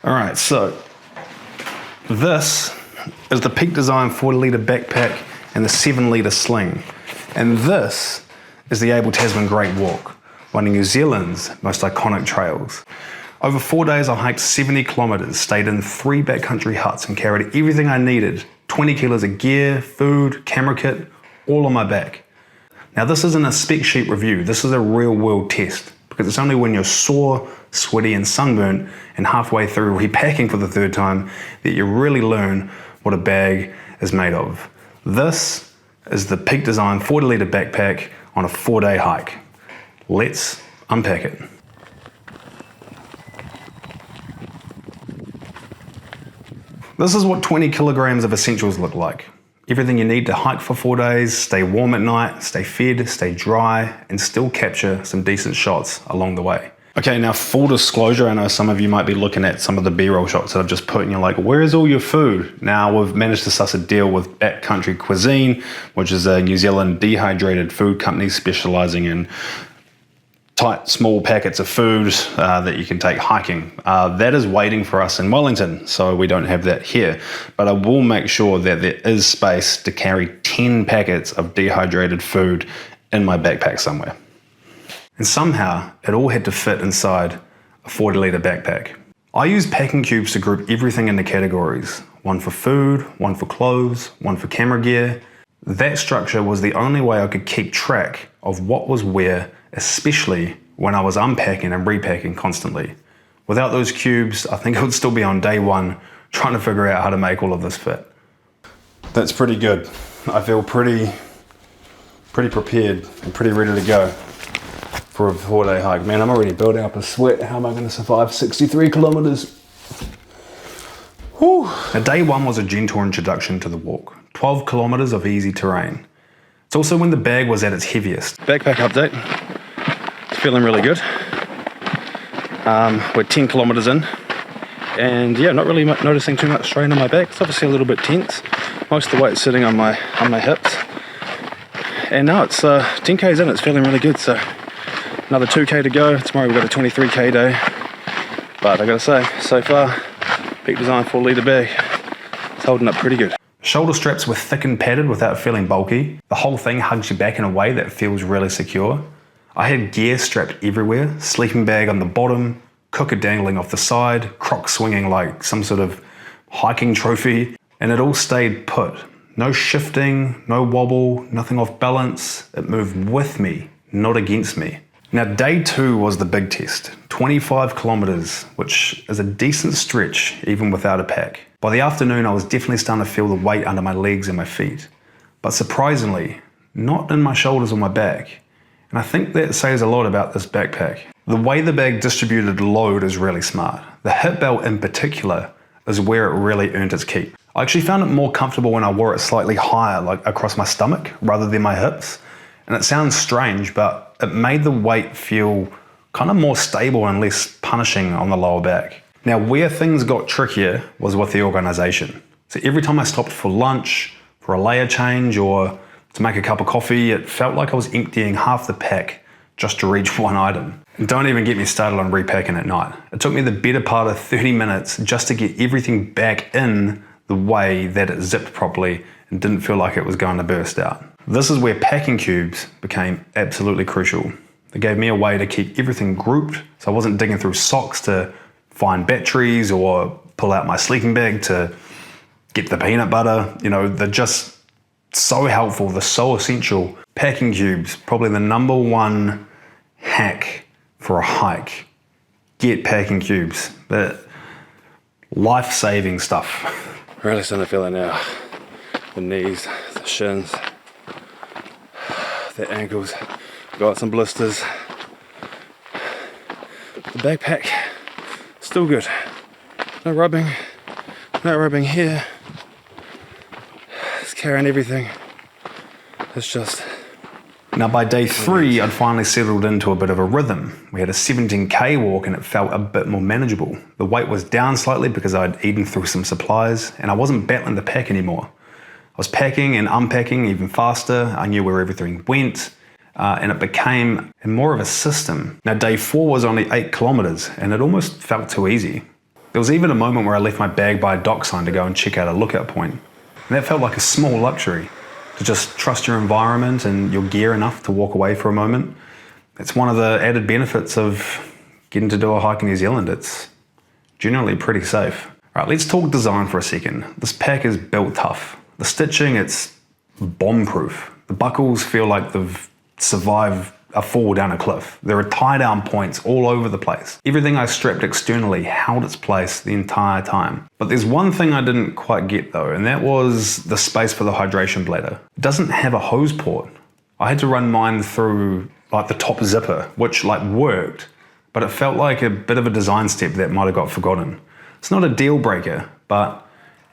All right, so this is the Peak Design 40-litre backpack and the 7-litre sling. And this is the Abel Tasman Great Walk, one of New Zealand's most iconic trails. Over 4 days, I hiked 70 kilometres, stayed in 3 backcountry huts and carried everything I needed, 20 kilos of gear, food, camera kit, all on my back. Now this isn't a spec sheet review, this is a real world test, because it's only when you're sore, sweaty and sunburnt and halfway through repacking for the 3rd time that you really learn what a bag is made of. This is the Peak Design 40-litre backpack on a 4-day hike. Let's unpack it. This is what 20 kilograms of essentials look like. Everything you need to hike for 4 days, stay warm at night, stay fed, stay dry, and still capture some decent shots along the way. Okay, now full disclosure, I know some of you might be looking at some of the B-roll shots that I've just put and you're like, where is all your food? Now we've managed to suss a deal with Backcountry Cuisine, which is a New Zealand dehydrated food company specializing in tight, small packets of food that you can take hiking. That is waiting for us in Wellington, so we don't have that here. But I will make sure that there is space to carry 10 packets of dehydrated food in my backpack somewhere. And somehow, it all had to fit inside a 40-litre backpack. I use packing cubes to group everything into categories. One for food, one for clothes, one for camera gear. That structure was the only way I could keep track of what was where, especially when I was unpacking and repacking constantly. Without those cubes, I think I would still be on day one trying to figure out how to make all of this fit. That's pretty good. I feel pretty prepared and pretty ready to go for a 4-day hike. Man, I'm already building up a sweat. How am I going to survive 63 kilometers? Whew. Now, day one was a gentle introduction to the walk. 12 kilometers of easy terrain. It's also when the bag was at its heaviest. Backpack update. It's feeling really good. We're 10 kilometers in. And yeah, not really noticing too much strain on my back. It's obviously a little bit tense. Most of the weight's sitting on my hips. And now it's 10 k's in, it's feeling really good. So another 2k to go. Tomorrow we've got a 23k day. But I gotta say, so far, Peak Design 4-litre bag, it's holding up pretty good. Shoulder straps were thick and padded without feeling bulky. The whole thing hugs you back in a way that feels really secure. I had gear strapped everywhere, sleeping bag on the bottom, cooker dangling off the side, crock swinging like some sort of hiking trophy, and it all stayed put. No shifting, no wobble, nothing off balance. It moved with me, not against me. Now, day 2 was the big test, 25 kilometers, which is a decent stretch even without a pack. By the afternoon, I was definitely starting to feel the weight under my legs and my feet, but surprisingly, not in my shoulders or my back. And I think that says a lot about this backpack. The way the bag distributed load is really smart. The hip belt in particular is where it really earned its keep. I actually found it more comfortable when I wore it slightly higher, like across my stomach, rather than my hips. And it sounds strange, but it made the weight feel kind of more stable and less punishing on the lower back. Now, where things got trickier was with the organization. So every time I stopped for lunch, for a layer change, or to make a cup of coffee, it felt like I was emptying half the pack just to reach one item. And don't even get me started on repacking at night. It took me the better part of 30 minutes just to get everything back in the way that it zipped properly and didn't feel like it was going to burst out. This is where packing cubes became absolutely crucial. They gave me a way to keep everything grouped, so I wasn't digging through socks to find batteries or pull out my sleeping bag to get the peanut butter. You know, they're just so helpful, they're so essential. Packing cubes, probably the #1 hack for a hike. Get packing cubes. They're life-saving stuff. Really starting to feel it now. The knees, the shins, the ankles, got some blisters. The backpack, still good. No rubbing here. It's carrying everything. It's just... Now by day 3, I'd finally settled into a bit of a rhythm. We had a 17k walk and it felt a bit more manageable. The weight was down slightly because I'd eaten through some supplies and I wasn't battling the pack anymore. I was packing and unpacking even faster. I knew where everything went. And it became more of a system. Now day 4 was only 8 kilometers and it almost felt too easy. There was even a moment where I left my bag by a dock sign to go and check out a lookout point. And that felt like a small luxury, to just trust your environment and your gear enough to walk away for a moment. It's one of the added benefits of getting to do a hike in New Zealand. It's generally pretty safe. All right, let's talk design for a second. This pack is built tough. The stitching, it's bomb-proof. The buckles feel like they've survived a fall down a cliff. There are tie-down points all over the place. Everything I strapped externally held its place the entire time. But there's one thing I didn't quite get though, and that was the space for the hydration bladder. It doesn't have a hose port. I had to run mine through like the top zipper, which like worked, but it felt like a bit of a design step that might have got forgotten. It's not a deal breaker, but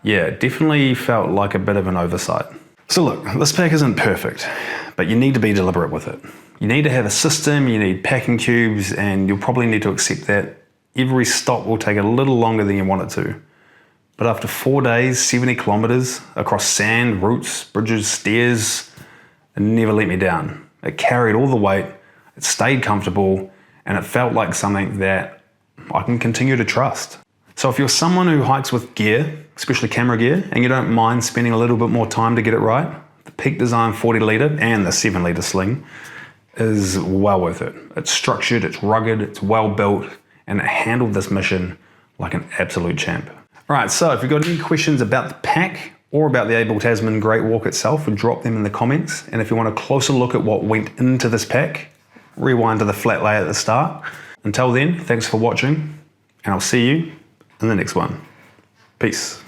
yeah, it definitely felt like a bit of an oversight. So look, this pack isn't perfect, but you need to be deliberate with it. You need to have a system, you need packing cubes, and you'll probably need to accept that every stop will take a little longer than you want it to. But after 4 days, 70 kilometers across sand, roots, bridges, stairs, it never let me down. It carried all the weight, it stayed comfortable, and it felt like something that I can continue to trust. So if you're someone who hikes with gear, especially camera gear, and you don't mind spending a little bit more time to get it right, the Peak Design 40 litre and the 7 litre sling is well worth it. It's structured, it's rugged, it's well built, and it handled this mission like an absolute champ. All right, so if you've got any questions about the pack or about the Abel Tasman Great Walk itself, drop them in the comments. And if you want a closer look at what went into this pack, rewind to the Flatlay at the start. Until then, thanks for watching, and I'll see you in the next one. Peace.